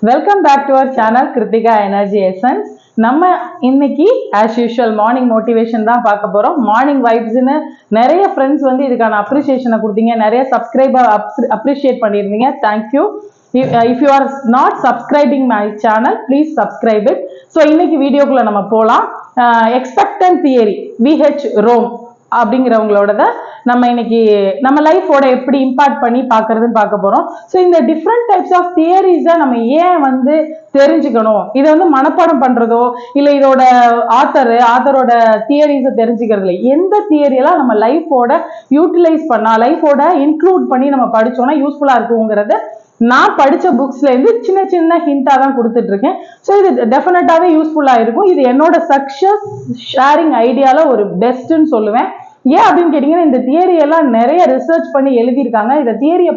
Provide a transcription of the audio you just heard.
Welcome back to our channel Krithika energy essence. நம்ம இன்னைக்கு as usual morning motivation தான் பார்க்க போறோம். மார்னிங் வைப்ஸ்னு நிறைய ஃப்ரெண்ட்ஸ் வந்து இதுக்கான அப்ரிசியேஷனை கொடுத்தீங்க, நிறைய சப்ஸ்கிரைபர் அப்ரிஷியேட் பண்ணியிருந்தீங்க. Thank you. If you are not subscribing my channel, please subscribe it. So இன்னைக்கு வீடியோக்குள்ள நம்ம போலாம். எக்ஸ்பெக்டன்ட் தியரி VH ரோம் அப்படிங்கிறவங்களோட நம்ம இன்னைக்கு நம்ம லைஃபோட எப்படி இம்பாக்ட் பண்ணி பார்க்கறதுன்னு பார்க்க போறோம். ஸோ இந்த டிஃப்ரெண்ட் டைப்ஸ் ஆஃப் தியரிஸை நம்ம ஏன் வந்து தெரிஞ்சுக்கணும், இதை வந்து மனப்பாடம் பண்றதோ இல்லை இதோட ஆத்தரோட தியரிஸை தெரிஞ்சுக்கிறது இல்லை. எந்த தியரியெல்லாம் நம்ம லைஃபோட யூட்டிலைஸ் பண்ணா, லைஃபோட இன்க்ளூட் பண்ணி நம்ம படிச்சோம்னா யூஸ்ஃபுல்லா இருக்குங்கிறத நான் படிச்ச புக்ஸ்ல இருந்து சின்ன சின்ன ஹிண்டா தான் கொடுத்துட்டு இருக்கேன். ஸோ இது டெஃபினட்டாவே யூஸ்ஃபுல்லா இருக்கும். இது என்னோட சக்சஸ் ஷேரிங் ஐடியால ஒரு பெஸ்ட்ன்னு சொல்லுவேன். ஏன் அப்படின்னு கேட்டீங்கன்னா, இந்த தியரி எல்லாம் நிறைய ரிசர்ச் பண்ணி எழுதியிருக்காங்க. இந்த தியரியை